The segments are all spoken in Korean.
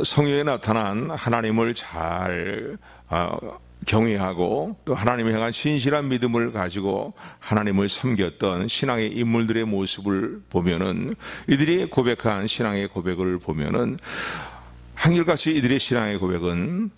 성경에 나타난 하나님을 잘 경외하고 또 하나님을 향한 신실한 믿음을 가지고 하나님을 섬겼던 신앙의 인물들의 모습을 보면은, 이들이 고백한 신앙의 고백을 보면은 한결같이 이들의 신앙의 고백은,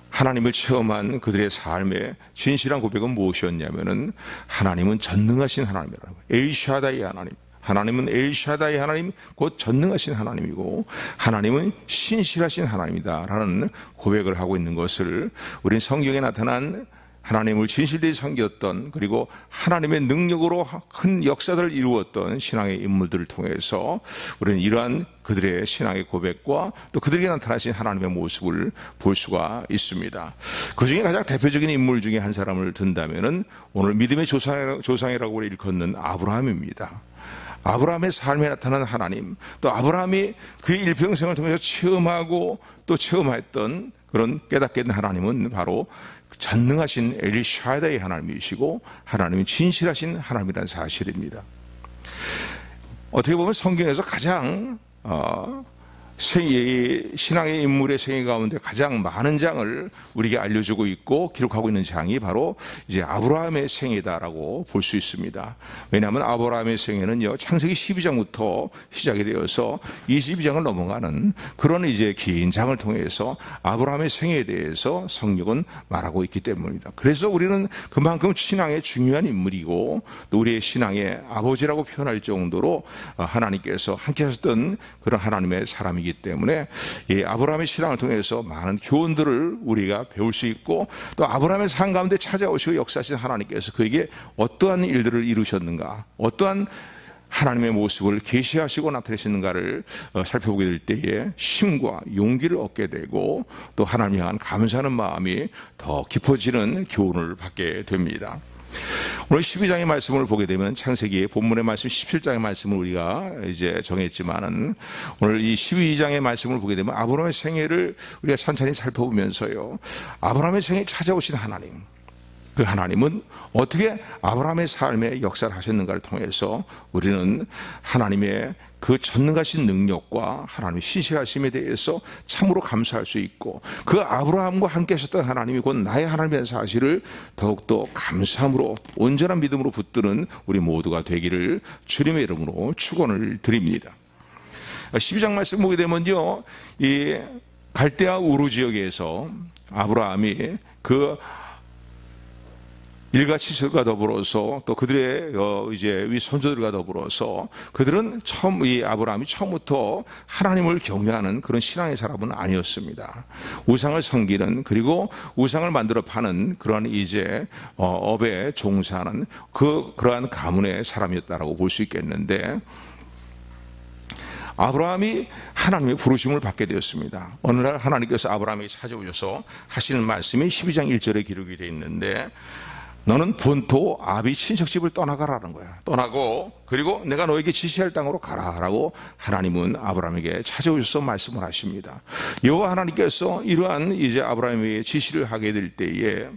하나님을 체험한 그들의 삶의 진실한 고백은 무엇이었냐면은, 하나님은 전능하신 하나님이라는 거예요. 엘샤다이 하나님. 하나님은 엘샤다이 하나님, 곧 전능하신 하나님이고 하나님은 신실하신 하나님이다라는 고백을 하고 있는 것을, 우리는 성경에 나타난 하나님을 진실되이 섬겼던, 그리고 하나님의 능력으로 큰 역사들을 이루었던 신앙의 인물들을 통해서 우리는 이러한 그들의 신앙의 고백과 또 그들에게 나타나신 하나님의 모습을 볼 수가 있습니다. 그 중에 가장 대표적인 인물 중에 한 사람을 든다면은 오늘 믿음의 조상이라고 일컫는 아브라함입니다. 아브라함의 삶에 나타난 하나님, 또 아브라함이 그의 일평생을 통해서 체험하고 또 체험했던 그런 깨닫게 된 하나님은 바로 전능하신 엘샤다이 하나님이시고 하나님은 진실하신 하나님이라는 사실입니다. 어떻게 보면 성경에서 가장 신앙의 인물의 생애 가운데 가장 많은 장을 우리에게 알려주고 있고 기록하고 있는 장이 바로 이제 아브라함의 생애다라고 볼 수 있습니다. 왜냐하면 아브라함의 생애는요, 창세기 12장부터 시작이 되어서 22장을 넘어가는 그런 이제 긴 장을 통해서 아브라함의 생애에 대해서 성경은 말하고 있기 때문입니다. 그래서 우리는 그만큼 신앙의 중요한 인물이고 또 우리의 신앙의 아버지라고 표현할 정도로 하나님께서 함께 하셨던 그런 하나님의 사람이기 때문에 이 아브라함의 신앙을 통해서 많은 교훈들을 우리가 배울 수 있고, 또 아브라함의 삶 가운데 찾아오시고 역사하신 하나님께서 그에게 어떠한 일들을 이루셨는가, 어떠한 하나님의 모습을 계시하시고 나타내시는가를 살펴보게 될 때에 힘과 용기를 얻게 되고 또 하나님을 향한 감사하는 마음이 더 깊어지는 교훈을 받게 됩니다. 오늘 12장의 말씀을 보게 되면 창세기의 본문의 말씀 17장의 말씀을 우리가 이제 정했지만은, 오늘 이 12장의 말씀을 보게 되면 아브라함의 생애를 우리가 천천히 살펴보면서요, 아브라함의 생애에 찾아오신 하나님, 그 하나님은 어떻게 아브라함의 삶에 역사를 하셨는가를 통해서 우리는 하나님의 그 전능하신 능력과 하나님의 신실하심에 대해서 참으로 감사할 수 있고, 그 아브라함과 함께 하셨던 하나님이 곧 나의 하나님이라는 사실을 더욱더 감사함으로 온전한 믿음으로 붙드는 우리 모두가 되기를 주님의 이름으로 축원을 드립니다. 12장 말씀 보게 되면요, 이 갈대아 우르 지역에서 아브라함이 그 일가 칠들과 더불어서 또 그들의 이제 위 선조들과 더불어서 그들은 이 아브라함이 처음부터 하나님을 경외하는 그런 신앙의 사람은 아니었습니다. 우상을 섬기는, 그리고 우상을 만들어 파는 그러한 이제 업에 종사하는 그러한 가문의 사람이었다라고 볼 수 있겠는데, 아브라함이 하나님의 부르심을 받게 되었습니다. 어느 날 하나님께서 아브라함에게 찾아오셔서 하시는 말씀이 12장 1절에 기록이 되어 있는데, 너는 본토 아비 친척집을 떠나가라는 거야. 떠나고 그리고 내가 너에게 지시할 땅으로 가라라고 하나님은 아브라함에게 찾아오셔서 말씀을 하십니다. 여호와 하나님께서 이러한 이제 아브라함에게 지시를 하게 될 때에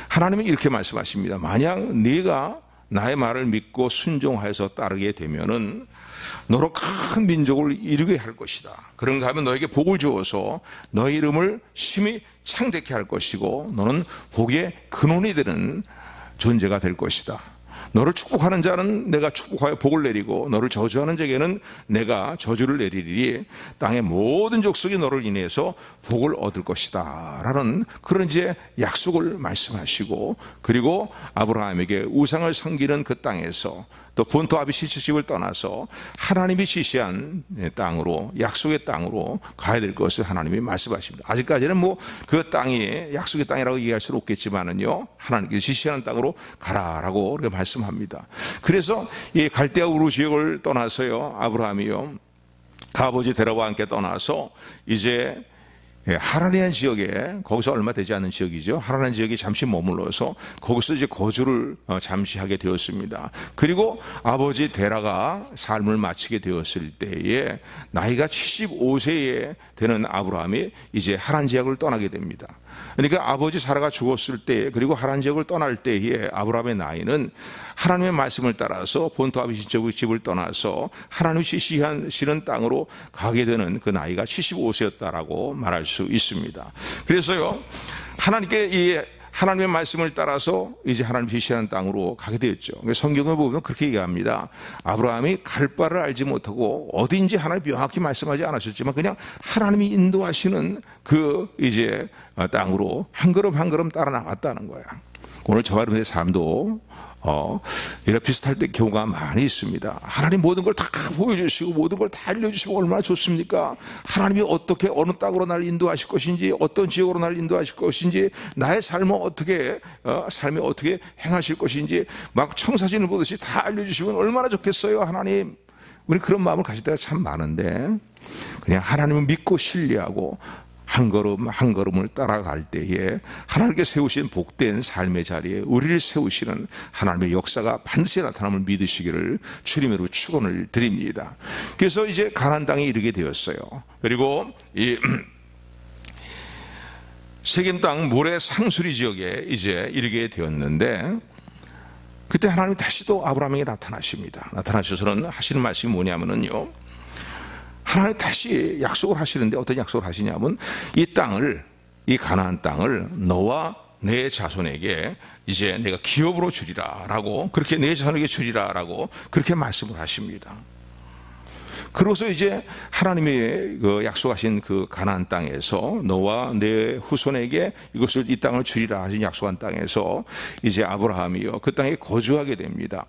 하나님은 이렇게 말씀하십니다. 만약 네가 나의 말을 믿고 순종하여서 따르게 되면은 너로 큰 민족을 이루게 할 것이다. 그런가 하면 너에게 복을 주어서 너의 이름을 심히 창대케 할 것이고 너는 복의 근원이 되는 존재가 될 것이다. 너를 축복하는 자는 내가 축복하여 복을 내리고 너를 저주하는 자에게는 내가 저주를 내리리니 땅의 모든 족속이 너를 인해서 복을 얻을 것이다 라는 그런 이제 약속을 말씀하시고, 그리고 아브라함에게 우상을 섬기는 그 땅에서 또 본토 아비 친척집을 떠나서 하나님이 지시한 땅으로, 약속의 땅으로 가야 될 것을 하나님이 말씀하십니다. 아직까지는 뭐 그 땅이 약속의 땅이라고 얘기할 수는 없겠지만은요, 하나님께서 지시하는 땅으로 가라라고 그렇게 말씀합니다. 그래서 이 갈대아 우르 지역을 떠나서요, 아브라함이요, 아버지 데라와 함께 떠나서 이제 하란이라는 지역에, 거기서 얼마 되지 않은 지역이죠. 하란이라는 지역에 잠시 머물러서 거기서 이제 거주를 잠시 하게 되었습니다. 그리고 아버지 데라가 삶을 마치게 되었을 때에 나이가 75세에 되는 아브라함이 이제 하란 지역을 떠나게 됩니다. 그러니까 아버지 사라가 죽었을 때, 그리고 하란 지역을 떠날 때에 아브라함의 나이는 하나님의 말씀을 따라서 본토 아비시 집을 떠나서 하나님이 지시하시는 땅으로 가게 되는 그 나이가 75세였다라고 말할 수 있습니다. 그래서요, 하나님의 말씀을 따라서 이제 하나님 지시하는 땅으로 가게 되었죠. 성경을 보면 그렇게 얘기합니다. 아브라함이 갈 바를 알지 못하고 어딘지 하나님이 명확히 말씀하지 않으셨지만 그냥 하나님이 인도하시는 그 이제 땅으로 한 걸음 한 걸음 따라 나갔다는 거야. 오늘 저와 여러분의 삶도 이런 비슷할 때 경우가 많이 있습니다. 하나님 모든 걸 다 보여주시고 모든 걸 다 알려주시고 얼마나 좋습니까? 하나님이 어떻게 어느 땅으로 나를 인도하실 것인지, 어떤 지역으로 나를 인도하실 것인지, 나의 삶을 어떻게 삶에 어떻게 행하실 것인지 막 청사진을 보듯이 다 알려주시면 얼마나 좋겠어요, 하나님. 우리 그런 마음을 가질 때가 참 많은데 그냥 하나님을 믿고 신뢰하고 한 걸음 한 걸음을 따라갈 때에 하나님께 세우신 복된 삶의 자리에 우리를 세우시는 하나님의 역사가 반드시 나타남을 믿으시기를 주님으로 축원을 드립니다. 그래서 이제 가나안 땅에 이르게 되었어요. 그리고 이 세겜 땅 모래 상수리 지역에 이제 이르게 되었는데, 그때 하나님이 다시 또 아브라함에게 나타나십니다. 나타나셔서는 하시는 말씀이 뭐냐면요, 하나님 다시 약속을 하시는데 어떤 약속을 하시냐면 이 땅을, 이 가나안 땅을 너와 내 자손에게 이제 내가 기업으로 주리라라고, 그렇게 내 자손에게 주리라라고 그렇게 말씀을 하십니다. 그러고서 이제 하나님의 그 약속하신 그 가나안 땅에서 너와 내 후손에게 이것을, 이 땅을 주리라 하신 약속한 땅에서 이제 아브라함이요 그 땅에 거주하게 됩니다.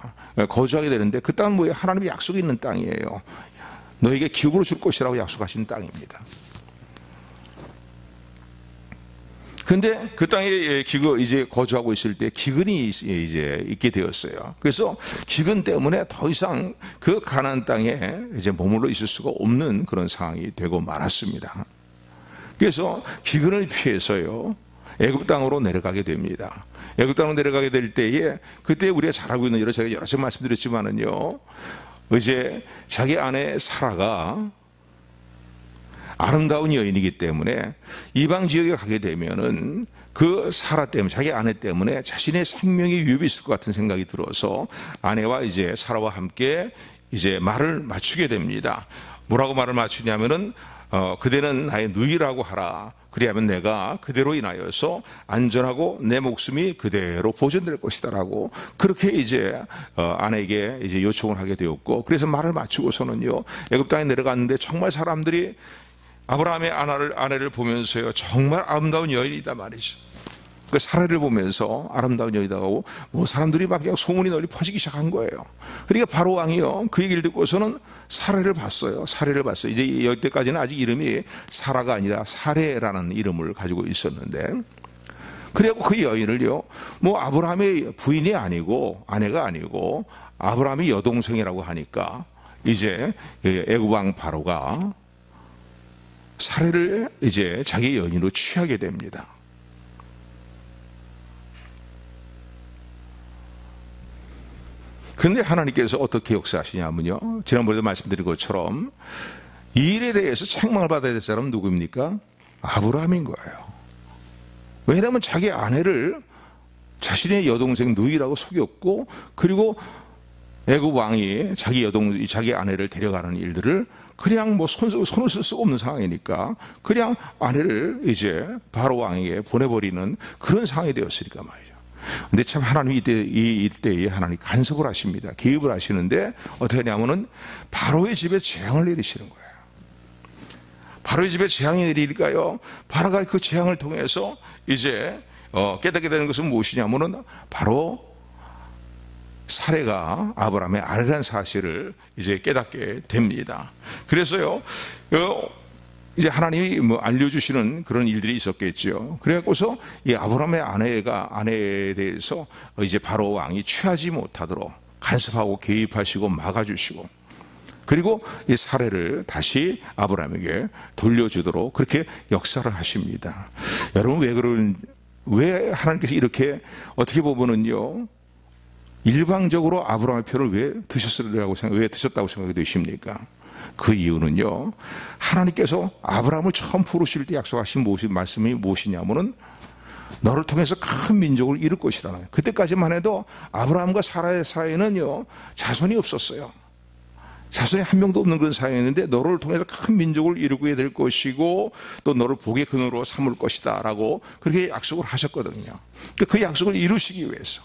거주하게 되는데 그 땅은 뭐예요? 하나님의 약속이 있는 땅이에요. 너에게 기업으로 줄 것이라고 약속하신 땅입니다. 근데 그 땅에 이제 거주하고 있을 때 기근이 이제 있게 되었어요. 그래서 기근 때문에 더 이상 그 가나안 땅에 이제 머물러 있을 수가 없는 그런 상황이 되고 말았습니다. 그래서 기근을 피해서요 애굽 땅으로 내려가게 됩니다. 애굽 땅으로 내려가게 될 때에 그때 우리가 잘 알고 있는 제가 여러 번 말씀드렸지만은요, 이제 자기 아내 사라가 아름다운 여인이기 때문에 이방 지역에 가게 되면은 그 사라 때문에, 자기 아내 때문에 자신의 생명이 위협이 있을 것 같은 생각이 들어서 아내와 이제 사라와 함께 이제 말을 맞추게 됩니다. 뭐라고 말을 맞추냐면은 그대는 나의 누이라고 하라. 그리하면 내가 그대로 인하여서 안전하고 내 목숨이 그대로 보존될 것이다라고 그렇게 이제 아내에게 이제 요청을 하게 되었고, 그래서 말을 맞추고서는요 애굽 땅에 내려갔는데 정말 사람들이 아브라함의 아내를 보면서요 정말 아름다운 여인이다 말이죠. 그 사라를 보면서 아름다운 여인이라고 뭐 사람들이 막 그냥 소문이 널리 퍼지기 시작한 거예요. 그러니까 바로 왕이요 그 얘기를 듣고서는 사례를 봤어요. 이제 여태까지는 아직 이름이 사라가 아니라 사레라는 이름을 가지고 있었는데, 그래갖고 그 여인을요 뭐 아브라함의 부인이 아니고 아내가 아니고 아브라함의 여동생이라고 하니까 이제 애굽 왕 바로가 사례를 이제 자기 여인으로 취하게 됩니다. 근데 하나님께서 어떻게 역사하시냐면요, 지난번에도 말씀드린 것처럼 이 일에 대해서 책망을 받아야 될 사람은 누구입니까? 아브라함인 거예요. 왜냐하면 자기 아내를 자신의 여동생 누이라고 속였고, 그리고 애굽 왕이 자기 아내를 데려가는 일들을 그냥 뭐 손을 쓸 수가 없는 상황이니까 그냥 아내를 이제 바로 왕에게 보내버리는 그런 상황이 되었으니까 말이죠. 근데 참 하나님이 이때에 하나님 간섭을 하십니다. 개입을 하시는데 어떻게 하냐면은 바로의 집에 재앙을 내리시는 거예요. 바로의 집에 재앙이 내리니까요, 바로가 그 재앙을 통해서 이제 깨닫게 되는 것은 무엇이냐면은 바로 사례가 아브라함의 아내라는 사실을 이제 깨닫게 됩니다. 그래서요 이제 하나님이 뭐 알려주시는 그런 일들이 있었겠죠. 그래갖고서 이 아브라함의 아내에 대해서 이제 바로 왕이 취하지 못하도록 간섭하고 개입하시고 막아주시고, 그리고 이 사례를 다시 아브라함에게 돌려주도록 그렇게 역사를 하십니다. 여러분, 왜 하나님께서 이렇게 어떻게 보면은요, 일방적으로 아브라함의 표를 왜 드셨다고 생각이 되십니까? 그 이유는요, 하나님께서 아브라함을 처음 부르실 때 약속하신 말씀이 무엇이냐면은 너를 통해서 큰 민족을 이룰 것이라는 거예요. 그때까지만 해도 아브라함과 사라의 사이에는요, 자손이 없었어요. 자손이 한 명도 없는 그런 사이였는데 너를 통해서 큰 민족을 이루게 될 것이고 또 너를 복의 근원으로 삼을 것이다 라고 그렇게 약속을 하셨거든요. 그 약속을 이루시기 위해서,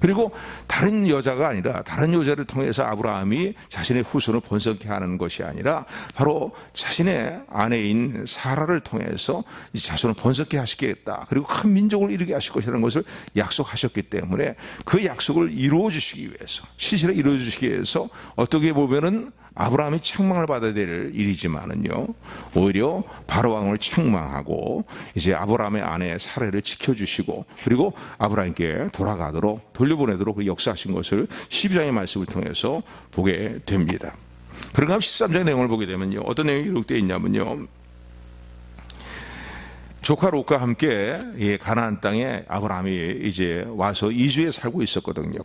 그리고 다른 여자가 아니라 다른 여자를 통해서 아브라함이 자신의 후손을 번성케 하는 것이 아니라 바로 자신의 아내인 사라를 통해서 이 자손을 번성케 하시겠다, 그리고 큰 민족을 이루게 하실 것이라는 것을 약속하셨기 때문에 그 약속을 이루어 주시기 위해서, 실실에 이루어 주시기 위해서 어떻게 보면은 아브라함이 책망을 받아야 될 일이지만은요, 오히려 바로왕을 책망하고 이제 아브라함의 아내 사라를 지켜주시고 그리고 아브라함께 돌려보내도록 역사하신 것을 12장의 말씀을 통해서 보게 됩니다. 그러나 13장의 내용을 보게 되면요, 어떤 내용이 기록되어 있냐면요, 조카 롯과 함께 가나안 땅에 아브라함이 이제 와서 2주에 살고 있었거든요.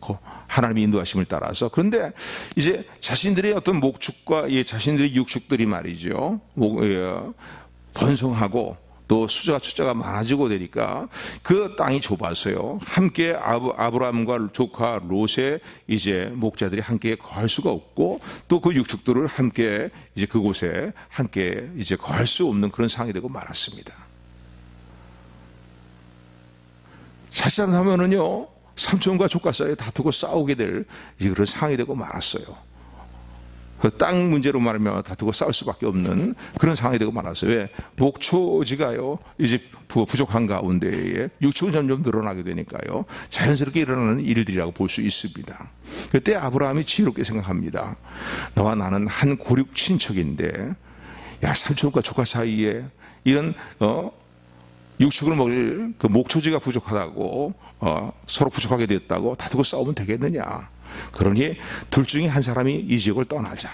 하나님의 인도하심을 따라서. 그런데 이제 자신들의 어떤 목축과 자신들의 육축들이 말이죠, 번성하고 또 숫자가 많아지고 되니까 그 땅이 좁아서요, 함께 아브라함과 조카 롯의 이제 목자들이 함께 거할 수가 없고 또 그 육축들을 함께 이제 그곳에 함께 이제 거할 수 없는 그런 상황이 되고 말았습니다. 자칫하면은요, 삼촌과 조카 사이에 다투고 싸우게 될 그런 상황이 되고 말았어요. 땅 문제로 말하면 다투고 싸울 수밖에 없는 그런 상황이 되고 말았어요. 왜? 목초지가요, 이제 부족한 가운데에 육축은 점점 늘어나게 되니까요, 자연스럽게 일어나는 일들이라고 볼 수 있습니다. 그때 아브라함이 지혜롭게 생각합니다. 너와 나는 한 고륙 친척인데, 야, 삼촌과 조카 사이에 이런 육축을 먹을 그 목초지가 부족하다고 서로 부족하게 됐다고 다투고 싸우면 되겠느냐. 그러니 둘 중에 한 사람이 이 지역을 떠나자.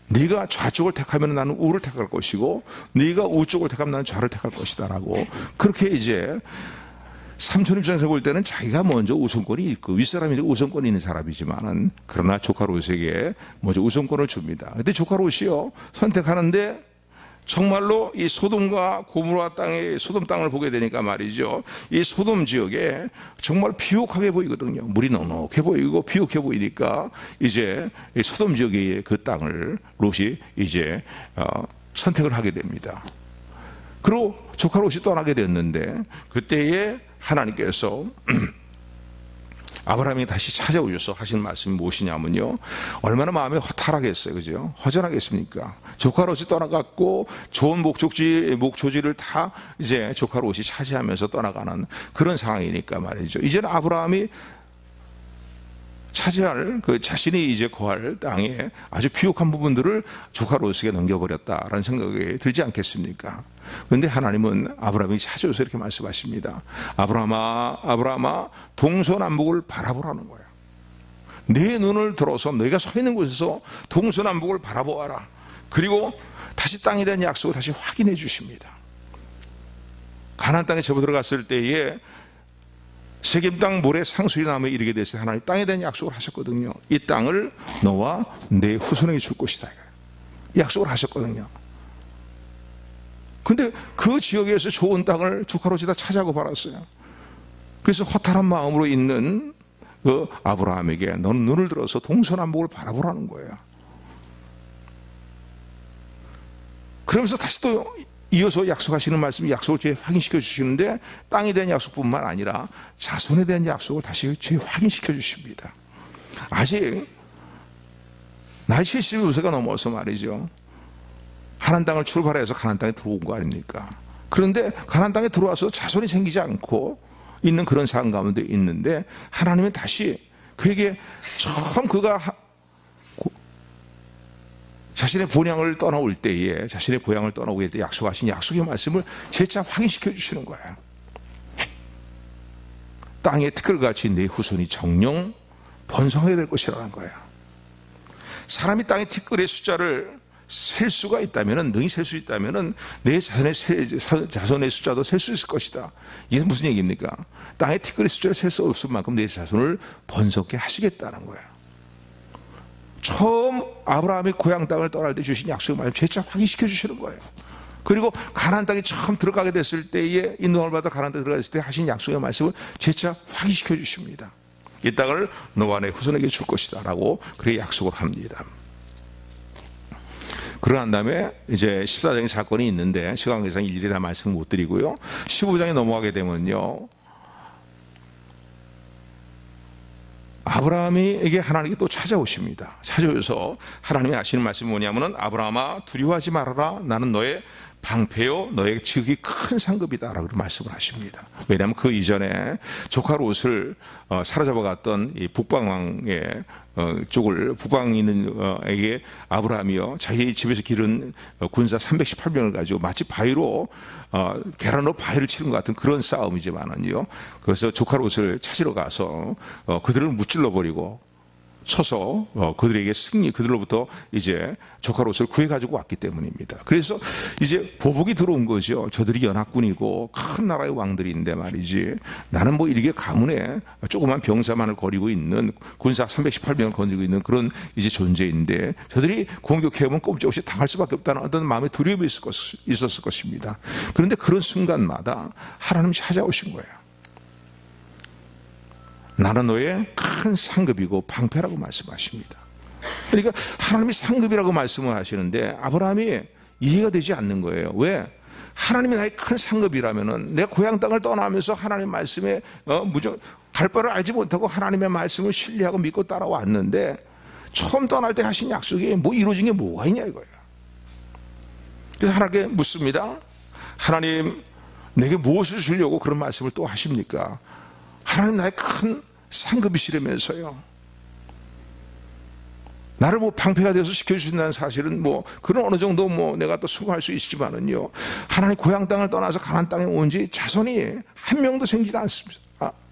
네가 좌쪽을 택하면 나는 우를 택할 것이고 네가 우쪽을 택하면 나는 좌를 택할 것이다 라고, 그렇게 이제 삼촌 입장에서 볼 때는 자기가 먼저 우선권이 있고 윗사람이 우선권이 있는 사람이지만은, 그러나 조카 롯에게 먼저 우선권을 줍니다. 그때 조카 롯이요, 선택하는데 정말로 이 소돔과 고모라 땅의 소돔 땅을 보게 되니까 말이죠, 이 소돔 지역에 정말 비옥하게 보이거든요. 물이 넉넉해 보이고 비옥해 보이니까 이제 이 소돔 지역의 그 땅을 롯이 이제 선택을 하게 됩니다. 그리고 조카 롯이 떠나게 됐는데 그때에 하나님께서 아브라함이 다시 찾아오셔서 하시는 말씀이 무엇이냐면요, 얼마나 마음이 허탈하겠어요, 그죠? 허전하겠습니까? 조카 롯이 떠나갔고 좋은 목초지를 다 이제 조카 롯이 차지하면서 떠나가는 그런 상황이니까 말이죠. 이제는 아브라함이 차지할 자신이 이제 거할 땅에 아주 비옥한 부분들을 조카 롯에게 넘겨버렸다라는 생각이 들지 않겠습니까? 그런데 하나님은 아브라함이 찾아오셔서 이렇게 말씀하십니다. 아브라함아, 동서남북을 바라보라는 거야. 내 눈을 들어서 너희가 서 있는 곳에서 동서남북을 바라보아라. 그리고 다시 땅에 대한 약속을 다시 확인해 주십니다. 가나안 땅에 접어들어갔을 때에 세겜 땅 모래 상수리나무에 이르게 됐을 때 하나님 땅에 대한 약속을 하셨거든요. 이 땅을 너와 내 후손에게 줄 것이다, 약속을 하셨거든요. 근데 그 지역에서 좋은 땅을 조카 롯이 다 차지하고 말았어요. 그래서 허탈한 마음으로 있는 그 아브라함에게 너는 눈을 들어서 동서남북을 바라보라는 거예요. 그러면서 다시 또 이어서 약속하시는 말씀, 약속을 제 확인시켜 주시는데 땅에 대한 약속뿐만 아니라 자손에 대한 약속을 다시 제 확인시켜 주십니다. 아직 나이 75세가 넘어서 말이죠, 가나안 땅을 출발해서 가나안 땅에 들어온 거 아닙니까? 그런데 가나안 땅에 들어와서 자손이 생기지 않고 있는 그런 상황 가운데 있는데 하나님은 다시 그에게 처음 그가 자신의 본향을 떠나올 때에, 자신의 고향을 떠나오게 될 때 약속하신 약속의 말씀을 재차 확인시켜 주시는 거예요. 땅의 티끌같이 내 후손이 정령 번성하게 될 것이라는 거예요. 사람이 땅의 티끌의 숫자를 셀 수가 있다면은, 능히 셀 수 있다면은 내 자손의 숫자도 셀 수 있을 것이다. 이게 무슨 얘기입니까? 땅의 티끌의 숫자를 셀 수 없을 만큼 내 자손을 번성케 하시겠다는 거예요. 처음 아브라함이 고향 땅을 떠날 때 주신 약속의 말씀 재차 확인시켜 주시는 거예요. 그리고 가나안 땅에 처음 들어가게 됐을 때에, 인도함을 받아 가나안 땅에 들어갔을 때 하신 약속의 말씀을 재차 확인시켜 주십니다. 이 땅을 너와 내 후손에게 줄 것이다 라고 그렇게 약속을 합니다. 그러한 다음에 이제 14장의 사건이 있는데 시간 관계상 일일이 다 말씀을 못 드리고요. 15장에 넘어가게 되면요, 아브라함에게 하나님이 또 찾아오십니다. 찾아오셔서 하나님이 하시는 말씀이 뭐냐면은, 아브라함아 두려워하지 말아라. 나는 너의 방패요 너의 지극히 큰 상급이다 라고 말씀을 하십니다. 왜냐하면 그 이전에 조카 롯을 사로잡아 갔던 이 북방왕의 쪽을, 북방에 있는 에게 아브라함이요 자기 집에서 기른 군사 318명을 가지고 마치 바위로 계란으로 바위를 치는 것 같은 그런 싸움이지만은요, 그래서 조카 롯을 찾으러 가서 그들을 무찔러 버리고 서서 그들에게 그들로부터 이제 조카 롯을 구해가지고 왔기 때문입니다. 그래서 이제 보복이 들어온 거죠. 저들이 연합군이고 큰 나라의 왕들인데 말이지, 나는 뭐 이렇게 가문에 조그만 병사만을 거리고 있는, 군사 318명을 거리고 있는 그런 이제 존재인데, 저들이 공격해오면 꼼짝없이 당할 수밖에 없다는 어떤 마음의 두려움이 있었을 것입니다. 그런데 그런 순간마다 하나님이 찾아오신 거예요. 나는 너의 큰 상급이고 방패라고 말씀하십니다. 그러니까 하나님이 상급이라고 말씀을 하시는데 아브라함이 이해가 되지 않는 거예요. 왜? 하나님이 나의 큰 상급이라면은 내 고향 땅을 떠나면서 하나님 말씀에 갈 바를 알지 못하고 하나님의 말씀을 신뢰하고 믿고 따라왔는데, 처음 떠날 때 하신 약속이 뭐 이루어진 게 뭐가 있냐 이거예요. 그래서 하나님께 묻습니다. 하나님, 내게 무엇을 주려고 그런 말씀을 또 하십니까? 하나님 나의 큰 상급이시라면서요. 나를 뭐 방패가 되어서 지켜주신다는 사실은 뭐 그런 어느 정도 뭐 내가 또 수긍할 수 있지만은요, 하나님 고향 땅을 떠나서 가나안 땅에 온 지 자손이 한 명도 생기지 않습니다.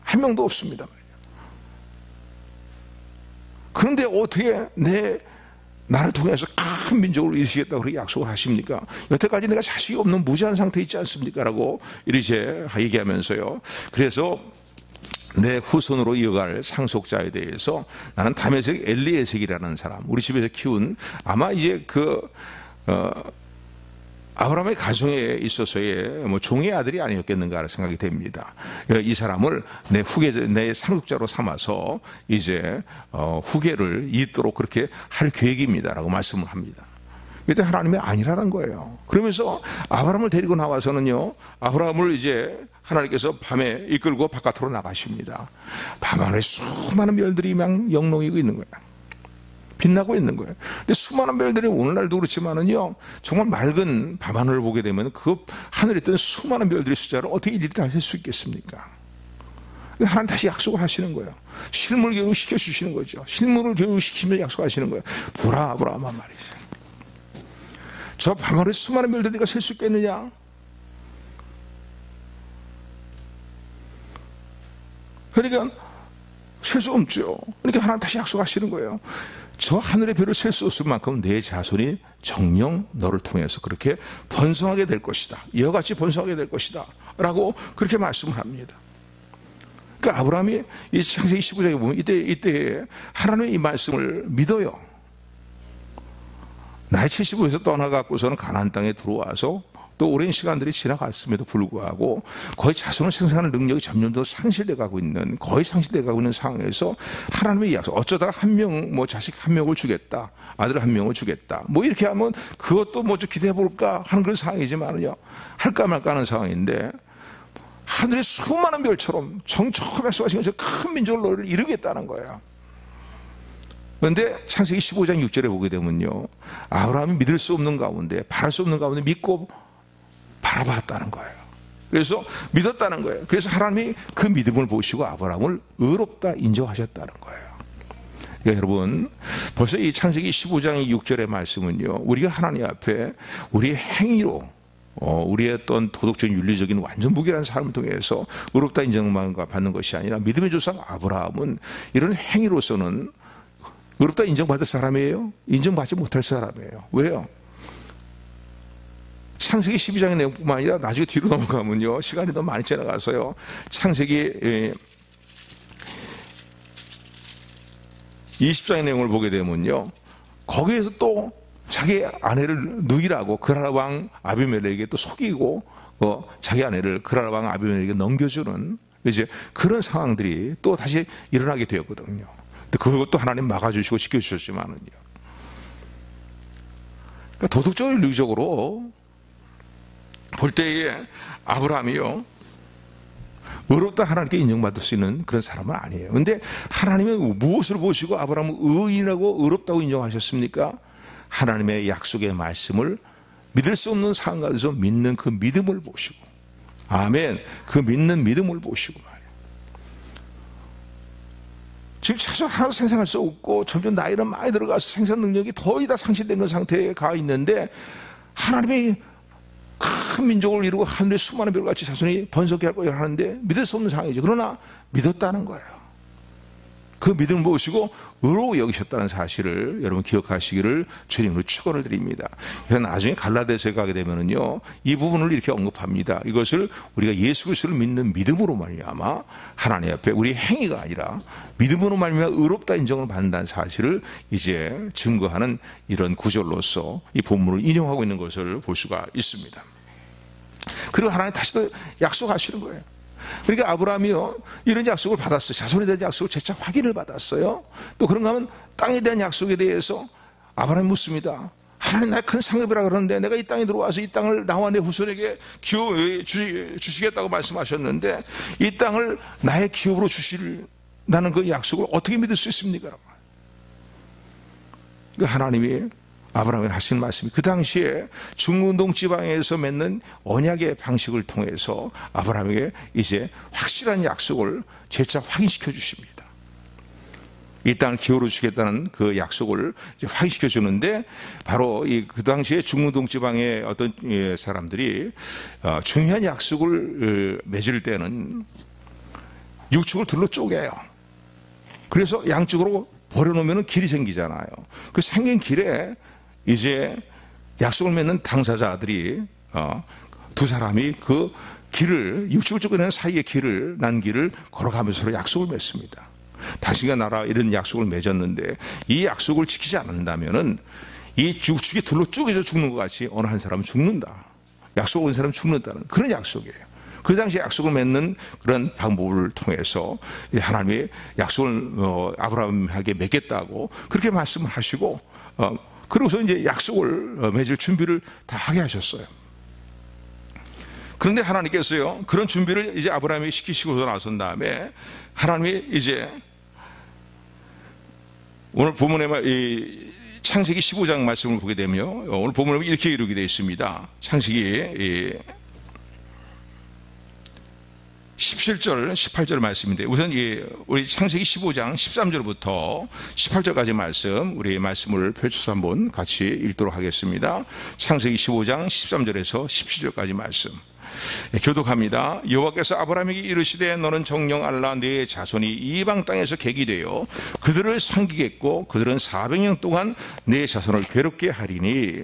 한 명도 없습니다. 그런데 어떻게 나를 통해서 큰 민족을 이루시겠다고 그렇게 약속을 하십니까? 여태까지 내가 자식이 없는 무지한 상태에 있지 않습니까? 라고 이렇게 얘기하면서요. 그래서 내 후손으로 이어갈 상속자에 대해서 나는 다메섹 엘리에섹이라는 사람, 우리 집에서 키운, 아마 이제 아브라함의 가정에 있어서의 뭐 종의 아들이 아니었겠는가 생각이 됩니다. 이 사람을 내 상속자로 삼아서 이제 후계를 잇도록 그렇게 할 계획입니다라고 말씀을 합니다. 그때 하나님이 아니라는 거예요. 그러면서 아브라함을 데리고 나와서는요, 아브라함을 이제 하나님께서 밤에 이끌고 바깥으로 나가십니다. 밤하늘에 수많은 별들이 막 영롱이고 있는 거예요. 빛나고 있는 거예요. 근데 수많은 별들이 오늘날도 그렇지만은요, 정말 맑은 밤하늘을 보게 되면 그 하늘에 있던 수많은 별들의 숫자를 어떻게 일일이 다 셀 수 있겠습니까? 하나님 다시 약속을 하시는 거예요. 실물 교육시켜 주시는 거죠. 실물을 교육시키면서 약속하시는 거예요. 보라 아브라함아 말이죠. 저 밤하늘에 수많은 별들 네가 셀 수 있겠느냐? 그러니까 셀 수 없죠. 그러니까 하나님 다시 약속하시는 거예요. 저 하늘의 별을 셀 수 없을 만큼 내 자손이 정녕 너를 통해서 그렇게 번성하게 될 것이다. 이와 같이 번성하게 될 것이다. 라고 그렇게 말씀을 합니다. 그러니까 아브라함이 이 창세기 15장에 보면 이때 하나님의 이 말씀을 믿어요. 나이 75에서 떠나갖고서는 가나안 땅에 들어와서 또 오랜 시간들이 지나갔음에도 불구하고 거의 자손을 생산할 능력이 점점 상실돼 가고 있는, 거의 상실돼 가고 있는 상황에서 하나님의 약속, 어쩌다가 자식 한 명을 주겠다, 아들 한 명을 주겠다, 뭐 이렇게 하면 그것도 좀 기대해 볼까 하는 그런 상황이지만요, 할까 말까 하는 상황인데, 하늘의 수많은 별처럼 처음 약속하신 것처럼 큰 민족을 너를 이루겠다는 거예요. 그런데 창세기 15장 6절에 보게 되면요, 아브라함이 믿을 수 없는 가운데, 바랄 수 없는 가운데 믿고 바라봤다는 거예요. 그래서 믿었다는 거예요. 그래서 하나님이 그 믿음을 보시고 아브라함을 의롭다 인정하셨다는 거예요. 그러니까 여러분, 벌써 이 창세기 15장 6절의 말씀은요, 우리가 하나님 앞에 우리의 행위로 우리의 어떤 도덕적인 윤리적인 완전 무결한 삶을 통해서 의롭다 인정받는 것이 아니라, 믿음의 조상 아브라함은 이런 행위로서는 의롭다 인정받을 사람이에요? 인정받지 못할 사람이에요. 왜요? 창세기 12장의 내용뿐만 아니라 나중에 뒤로 넘어가면요, 시간이 너무 많이 지나가서요, 창세기 20장의 내용을 보게 되면요, 거기에서 또 자기 아내를 누이라고 그랄 왕 아비멜렉에게 또 속이고 자기 아내를 그랄 왕 아비멜렉에게 넘겨주는 이제 그런 상황들이 또 다시 일어나게 되었거든요. 근데 그것도 하나님 막아주시고 지켜주셨지만은요, 그러니까 도덕적으로 윤리적으로 볼 때에 아브라함이요, 의롭다 하나님께 인정받을 수 있는 그런 사람은 아니에요. 근데 하나님은 무엇을 보시고 아브라함은 의인하고 의롭다고 인정하셨습니까? 하나님의 약속의 말씀을 믿을 수 없는 상황 가운데서 믿는 그 믿음을 보시고, 아멘, 그 믿는 믿음을 보시고 말이에요. 지금 자주 하나도 생생할 수 없고 점점 나이는 많이 들어가서 생산 능력이 거의 다 상실된 그 상태에 가 있는데, 하나님이 큰 민족을 이루고 하늘의 수많은 별같이 자손이 번성케 할 거라고 하는데 믿을 수 없는 상황이죠. 그러나 믿었다는 거예요. 그 믿음을 보시고 의로워 여기셨다는 사실을 여러분 기억하시기를 주님으로 축원을 드립니다. 그래서 나중에 갈라디아서에 가게 되면은요, 이 부분을 이렇게 언급합니다. 이것을 우리가 예수 그리스도를 믿는 믿음으로 말미암아 하나님 앞에 우리 행위가 아니라 믿음으로 말미암아 의롭다 인정을 받는다는 사실을 이제 증거하는 이런 구절로서 이 본문을 인용하고 있는 것을 볼 수가 있습니다. 그리고 하나님 다시 또 약속하시는 거예요. 그러니까 아브라함이요, 이런 약속을 받았어요. 자손에 대한 약속을 재차 확인을 받았어요. 또 그런가 하면 땅에 대한 약속에 대해서 아브라함이 묻습니다. 하나님, 나의 큰 상급이라 그러는데 내가 이 땅에 들어와서 이 땅을 나와 내 후손에게 주시겠다고 말씀하셨는데 이 땅을 나의 기업으로 주시라는 그 약속을 어떻게 믿을 수 있습니까? 그 하나님이 아브라함에게 하신 말씀이 그 당시에 중운동 지방에서 맺는 언약의 방식을 통해서 아브라함에게 이제 확실한 약속을 재차 확인시켜 주십니다. 이 땅을 기업으로 주겠다는 그 약속을 이제 확인시켜 주는데, 바로 그 당시에 중운동 지방의 어떤 사람들이 중요한 약속을 맺을 때는 육축을 둘러 쪼개요. 그래서 양쪽으로 버려놓으면 길이 생기잖아요. 그 생긴 길에 이제 약속을 맺는 당사자들이 두 사람이 그 길을, 육축을 쪼개는 사이의 길을, 난 길을 걸어가면서 서로 약속을 맺습니다. 당신과 나라 이런 약속을 맺었는데 이 약속을 지키지 않는다면은 이 육축이 둘로 쪼개져 죽는 것 같이 어느 한 사람은 죽는다, 약속을 온 사람은 죽는다는 그런 약속이에요. 그 당시에 약속을 맺는 그런 방법을 통해서 하나님의 약속을 아브라함에게 맺겠다고 그렇게 말씀을 하시고, 그러고서 이제 약속을 맺을 준비를 다 하게 하셨어요. 그런데 하나님께서요, 그런 준비를 이제 아브라함에게 시키시고 나선 다음에 하나님이 이제 오늘 본문에 창세기 15장 말씀을 보게 되면 오늘 본문에 이렇게 이루게 되어 있습니다. 창세기 17절, 18절 말씀인데, 우선 우리 창세기 15장 13절부터 18절까지 말씀, 우리 말씀을 펼쳐서 한번 같이 읽도록 하겠습니다. 창세기 15장 13절에서 17절까지 말씀. 교독합니다. 여호와께서 아브라함에게 이르시되 너는 정령 알라, 네 자손이 이방 땅에서 객이 되어 그들을 섬기겠고 그들은 400년 동안 네 자손을 괴롭게 하리니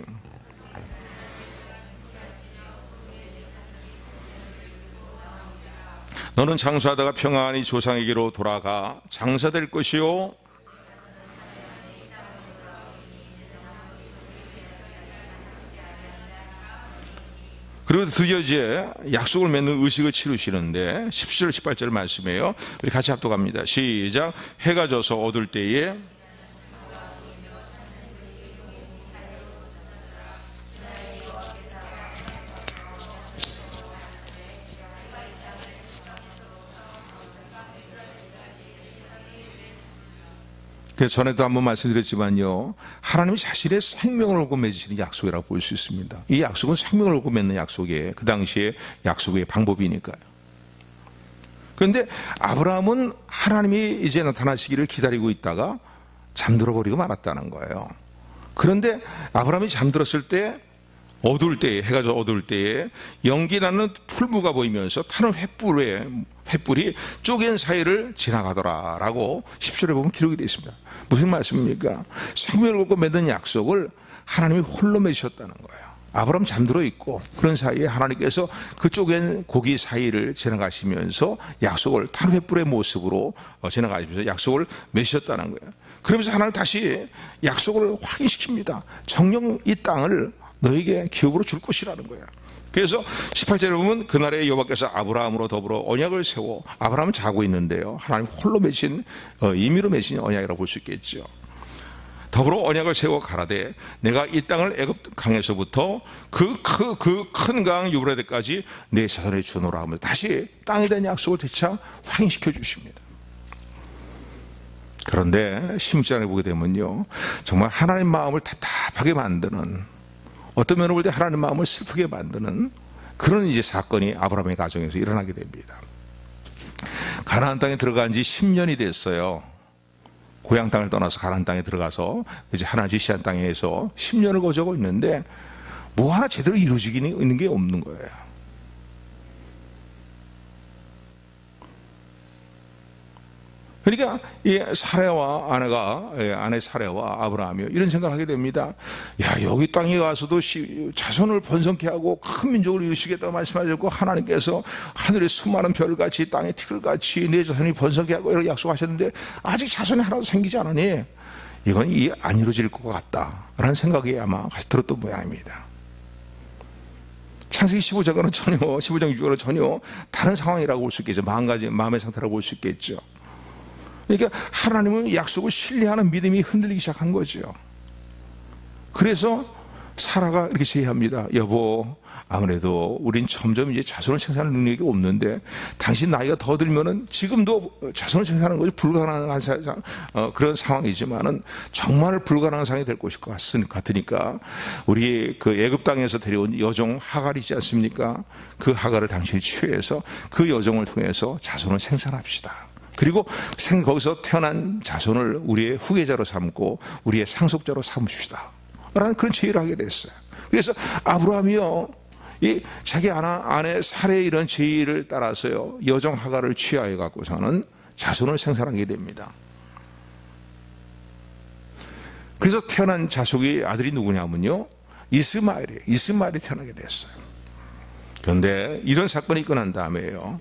너는 장사하다가 평안히 조상에게로 돌아가 장사될 것이요, 그리고 드디어 이제 약속을 맺는 의식을 치르시는데 17절 18절 말씀이에요. 우리 같이 합독합니다. 시작. 해가 져서 어둘 때에 그래서 전에도 한번 말씀드렸지만요, 하나님이 자신의 생명을 걸고 맺으시는 약속이라고 볼 수 있습니다. 이 약속은 생명을 걸고 맺는 약속이에요. 그 당시에 약속의 방법이니까요. 그런데 아브라함은 하나님이 이제 나타나시기를 기다리고 있다가 잠들어 버리고 말았다는 거예요. 그런데 아브라함이 잠들었을 때 어두울 때에, 해가 좀 어두울 때에 연기 나는 풀무가 보이면서 타는 횃불이 쪼갠 사이를 지나가더라라고 10절에 보면 기록이 되어 있습니다. 무슨 말씀입니까? 생명을 걸고 맺은 약속을 하나님이 홀로 맺으셨다는 거예요. 아브라함 잠들어 있고 그런 사이에 하나님께서 그 쪼갠 고기 사이를 지나가시면서 약속을 타는 횃불의 모습으로 지나가시면서 약속을 맺으셨다는 거예요. 그러면서 하나님 다시 약속을 확인시킵니다. 정녕 이 땅을 너에게 기업으로 줄 것이라는 거예요. 그래서 18절에 보면 그날에 여호와께서 아브라함으로 더불어 언약을 세워, 아브라함은 자고 있는데요, 하나님 홀로 맺힌 임의로 맺힌 언약이라고 볼 수 있겠죠. 더불어 언약을 세워 가라되 내가 이 땅을 애굽 강에서부터 그 큰 강 유브라데까지 내 자손에 주노라 하면서 다시 땅에 대한 약속을 되차 확인시켜 주십니다. 그런데 16장에 보게 되면요, 정말 하나님 마음을 답답하게 만드는, 어떤 면을 볼 때 하나님 마음을 슬프게 만드는 그런 이제 사건이 아브라함의 가정에서 일어나게 됩니다. 가나안 땅에 들어간 지 10년이 됐어요. 고향 땅을 떠나서 가나안 땅에 들어가서 이제 하나님 지시한 땅에서 10년을 거주하고 있는데 뭐 하나 제대로 이루어지는 게 없는 거예요. 그러니까 이 사레와 아내 사레와 아브라함이 이런 생각을 하게 됩니다. 야, 여기 땅에 와서도 자손을 번성케 하고 큰 민족을 이루시겠다고 말씀하셨고, 하나님께서 하늘의 수많은 별같이 땅의 티끌같이 내 자손이 번성케 하고 이렇게 약속하셨는데 아직 자손이 하나도 생기지 않으니 이건 안 이루어질 것 같다라는 생각이 아마 같이 들었던 모양입니다. 창세기 15장은 15장 6절은 전혀 다른 상황이라고 볼 수 있겠죠. 마음의 상태라고 볼 수 있겠죠. 그러니까 하나님은 약속을 신뢰하는 믿음이 흔들리기 시작한 거죠. 그래서 사라가 이렇게 제의합니다. 여보, 아무래도 우린 점점 이제 자손을 생산하는 능력이 없는데 당신 나이가 더 들면은 지금도 자손을 생산하는 것이 불가능한 그런 상황이지만은 정말 불가능한 상황이 될 것일 것 같으니까 우리 그 애굽 땅에서 데려온 여종 하갈이 있지 않습니까? 그 하갈을 당신이 취해서 그 여종을 통해서 자손을 생산합시다. 그리고 거기서 태어난 자손을 우리의 후계자로 삼고 우리의 상속자로 삼읍시다 라는 그런 제의를 하게 됐어요. 그래서 아브라함이요, 자기 아내 사레의 이런 제의를 따라서요, 여종 하갈을 취하여 갖고서는 자손을 생산하게 됩니다. 그래서 태어난 자손이 아들이 누구냐면요, 이스마엘이 태어나게 됐어요. 그런데 이런 사건이 있고 난 다음에요,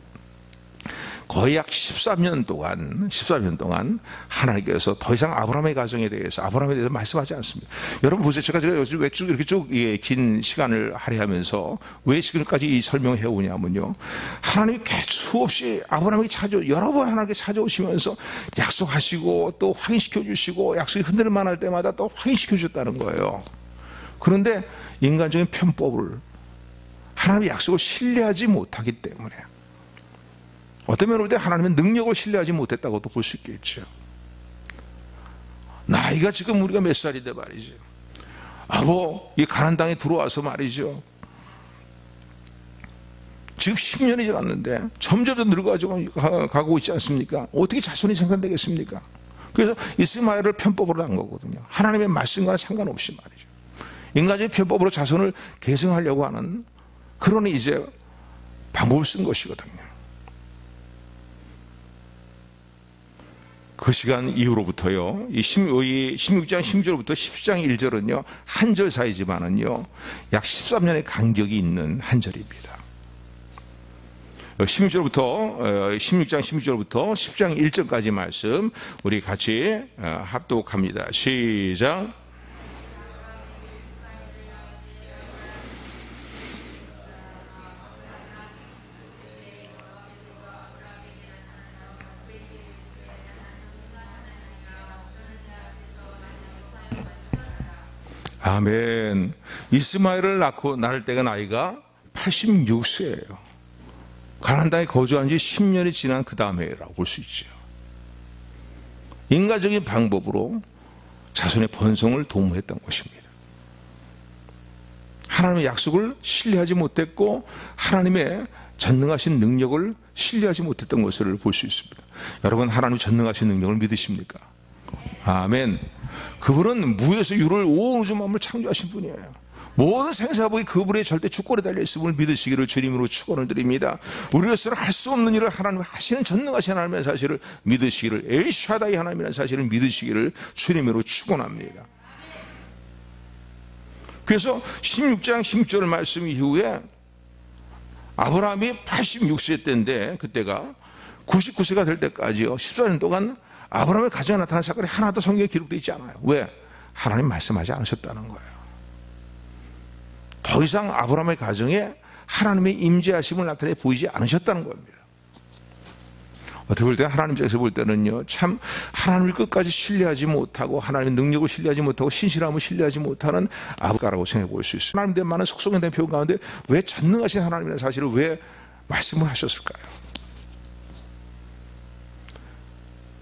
거의 약 13년 동안 하나님께서 더 이상 아브라함의 가정에 대해서 말씀하지 않습니다. 여러분 보세요. 제가 요즘 왜 쭉 이렇게 긴 시간을 할애하면서 왜 지금까지 이 설명을 해오냐면요, 하나님이 수없이 아브라함에게 여러 번 하나님께 찾아오시면서 약속하시고 또 확인시켜 주시고 약속이 흔들릴 만할 때마다 또 확인시켜 주셨다는 거예요. 그런데 인간적인 편법을, 하나님의 약속을 신뢰하지 못하기 때문에, 어떤 면으로 볼 때 하나님의 능력을 신뢰하지 못했다고도 볼 수 있겠죠. 나이가 지금 우리가 몇 살인데 말이죠, 이 가나안 땅에 들어와서 말이죠, 지금 10년이 지났는데 점점 늙어가고 있지 않습니까? 어떻게 자손이 생산되겠습니까? 그래서 이스마엘을 편법으로 한 거거든요. 하나님의 말씀과는 상관없이 말이죠, 인간적인 편법으로 자손을 계승하려고 하는 그런 이제 방법을 쓴 것이거든요. 그 시간 이후로부터요, 이 16장 16절부터 17장 1절은요, 한 절 사이지만은요, 약 13년의 간격이 있는 한 절입니다. 16장 16절부터 10장 1절까지 말씀 우리 같이 합독합니다. 시작. 아멘. 이스마엘을 낳을 때가 나이가 86세예요. 가나안 땅에 거주한 지 10년이 지난 그 다음 해라고 볼 수 있죠. 인간적인 방법으로 자손의 번성을 도모했던 것입니다. 하나님의 약속을 신뢰하지 못했고 하나님의 전능하신 능력을 신뢰하지 못했던 것을 볼 수 있습니다. 여러분, 하나님 전능하신 능력을 믿으십니까? 아멘. 그분은 무에서 유를 온 우주 만물을 창조하신 분이에요. 모든 생사복이 그분의 절대 주권에 달려있음을 믿으시기를 주님으로 축원을 드립니다. 우리로서는 할 수 없는 일을 하나님 하시는 전능하신 하나님의 사실을 믿으시기를, 엘샤다이 하나님이라는 사실을 믿으시기를 주님으로 축원합니다. 그래서 16장 16절 말씀 이후에 아브라함이 86세 때인데, 그때가 99세가 될 때까지요 14년 동안 아브라함의 가정에 나타난 사건이 하나도 성경에 기록되어 있지 않아요. 왜? 하나님 말씀하지 않으셨다는 거예요. 더 이상 아브라함의 가정에 하나님의 임재하심을 나타내 보이지 않으셨다는 겁니다. 어떻게 볼 때는 하나님 입장에서 볼 때는요, 참 하나님을 끝까지 신뢰하지 못하고 하나님의 능력을 신뢰하지 못하고 신실함을 신뢰하지 못하는 아브라함이라고 생각해 볼 수 있어요. 하나님 된 많은 속성에 대한 표현 가운데 왜 전능하신 하나님이라는 사실을 왜 말씀을 하셨을까요?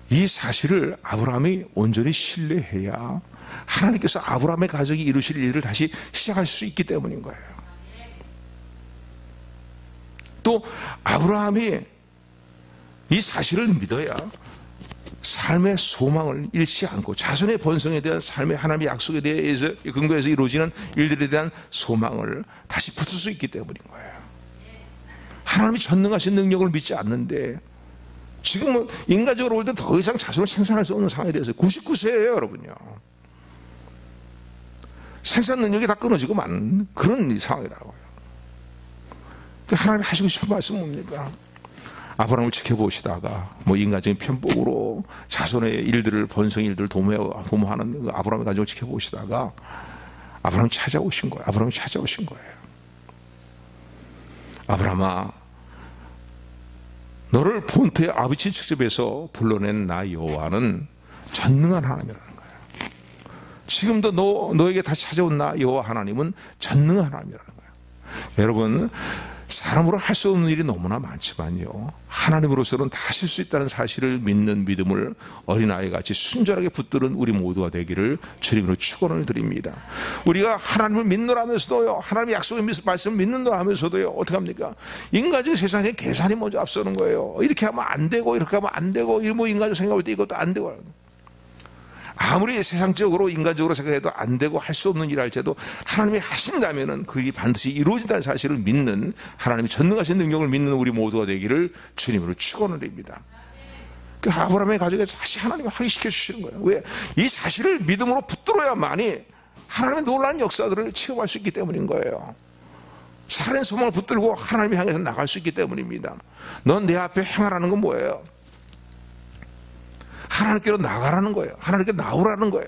이 사실을 아브라함이 온전히 신뢰해야 하나님께서 아브라함의 가정이 이루실 일을 다시 시작할 수 있기 때문인 거예요. 또 아브라함이 이 사실을 믿어야 삶의 소망을 잃지 않고 자손의 번성에 대한 삶의 하나님의 약속에 대해서 근거해서 이루어지는 일들에 대한 소망을 다시 붙을 수 있기 때문인 거예요. 하나님이 전능하신 능력을 믿지 않는데 지금은 인간적으로 볼 때 더 이상 자손을 생산할 수 없는 상황에 대해서 99세예요 여러분요. 생산 능력이 다 끊어지고 만 그런 상황이라고요. 하나님이 하시고 싶은 말씀은 뭡니까? 아브라함을 지켜보시다가 뭐 인간적인 편법으로 자손의 일들을 번성 일들을 도모하는 아브라함의 가정을 지켜보시다가 아브라함이 찾아오신 거예요. 아브라함이 찾아오신 거예요. 아브라함아, 너를 본토의 아비치 직접에서 불러낸 나 여호와는 전능한 하나님이라는 거예요. 지금도 너에게 다시 찾아온 나 여호와 하나님은 전능한 하나님이라는 거예요. 여러분, 사람으로 할 수 없는 일이 너무나 많지만요, 하나님으로서는 다 하실 수 있다는 사실을 믿는 믿음을 어린아이같이 순전하게 붙드는 우리 모두가 되기를 주님으로 축원을 드립니다. 우리가 하나님을 믿노라면서도요, 하나님의 약속의 말씀을 믿는다 하면서도요, 어떻게 합니까? 인간적 세상에 계산이 먼저 앞서는 거예요. 이렇게 하면 안 되고 이렇게 하면 안 되고, 뭐 인간적 생각할 때 이것도 안 되고, 아무리 세상적으로 인간적으로 생각해도 안 되고 할 수 없는 일 할지라도 하나님이 하신다면은 그게 반드시 이루어진다는 사실을 믿는, 하나님이 전능하신 능력을 믿는 우리 모두가 되기를 주님으로 축원을 드립니다. 그 아브라함의 가정에 다시 하나님이 확인시켜 주시는 거예요. 왜? 이 사실을 믿음으로 붙들어야만이 하나님의 놀라운 역사들을 체험할 수 있기 때문인 거예요. 살아있는 소망을 붙들고 하나님을 향해서 나갈 수 있기 때문입니다. 넌 내 앞에 행하라는 건 뭐예요? 하나님께로 나가라는 거예요. 하나님께 나오라는 거예요.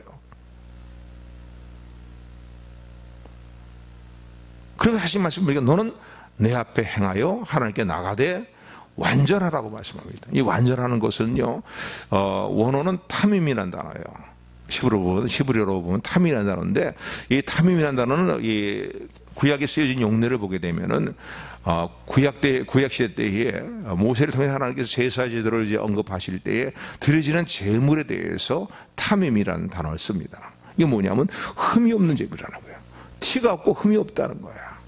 그래서 하신 말씀은 너는 내 앞에 행하여 하나님께 나가되 완전하라고 말씀합니다. 이 완전하는 것은요, 원어는 탐임이라는 단어예요. 히브리어로 보면 탐임이라는 단어인데, 이 탐임이라는 단어는 이 구약에 쓰여진 용례를 보게 되면은 구약 시대 때에 모세를 통해 하나님께서 제사 제도를 이제 언급하실 때에 드려지는 제물에 대해서 탐임이라는 단어를 씁니다. 이게 뭐냐면 흠이 없는 제물이라는 거예요. 티가 없고 흠이 없다는 거야.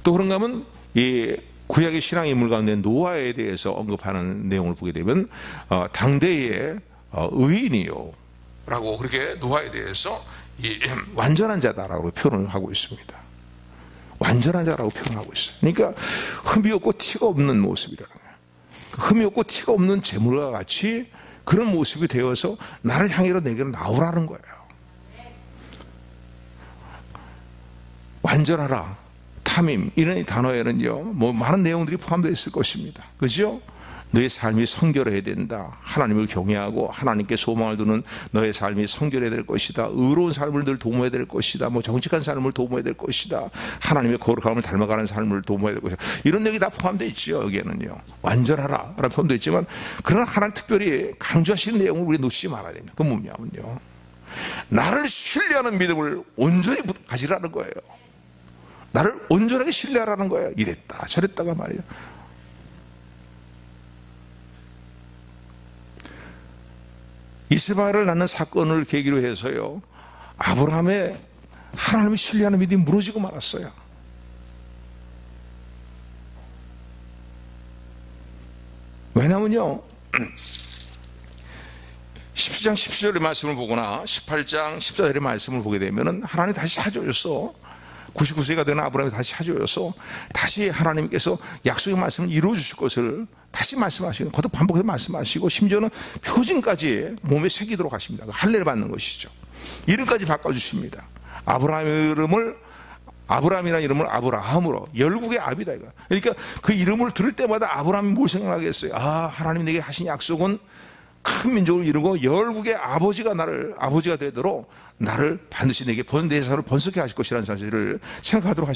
또 그런가 하면 이 구약의 신앙 인물 가운데 노아에 대해서 언급하는 내용을 보게 되면 당대의 의인이요 라고 그렇게 노아에 대해서 완전한 자다라고 표현을 하고 있습니다. 완전한 자라고 표현하고 있어요. 그러니까 흠이 없고 티가 없는 모습이라는 거예요. 흠이 없고 티가 없는 제물과 같이 그런 모습이 되어서 나를 향해서 내게로 나오라는 거예요. 완전하라, 탐임, 이런 단어에는요, 뭐 많은 내용들이 포함되어 있을 것입니다. 그죠? 너의 삶이 성결해야 된다. 하나님을 경외하고 하나님께 소망을 두는 너의 삶이 성결해야 될 것이다. 의로운 삶을 늘 도모해야 될 것이다. 뭐 정직한 삶을 도모해야 될 것이다. 하나님의 거룩함을 닮아가는 삶을 도모해야 될 것이다. 이런 내용이 다 포함되어 있죠. 여기에는요. 완전하라 라는 표현도 있지만, 그러나 하나님 특별히 강조하시는 내용을 우리 놓치지 말아야 됩니다. 그건 뭐냐면요, 나를 신뢰하는 믿음을 온전히 가지라는 거예요. 나를 온전하게 신뢰하라는 거예요. 이랬다 저랬다가 말이에요. 이스마엘을 낳는 사건을 계기로 해서요, 아브라함의 하나님을 신뢰하는 믿음이 무너지고 말았어요. 왜냐면요, 17장 17절의 말씀을 보거나 18장 14절의 말씀을 보게 되면은 하나님 다시 찾아오셔서 99세가 되는 아브라함이 다시 찾아오셔서 다시 하나님께서 약속의 말씀을 이루어 주실 것을 다시 말씀하시고 거듭 반복해서 말씀하시고 심지어는 표징까지 몸에 새기도록 하십니다. 할례를 받는 것이죠. 이름까지 바꿔주십니다. 아브라함이라는 이름을 아브라함으로, 열국의 아비다 이거. 그러니까 그 이름을 들을 때마다 아브라함이 뭘 생각하겠어요? 아, 하나님 내게 하신 약속은 큰 민족을 이루고 열국의 아버지가 되도록 나를 반드시 내게 내 자손을 번성케 하실 것이라는 사실을 생각나도록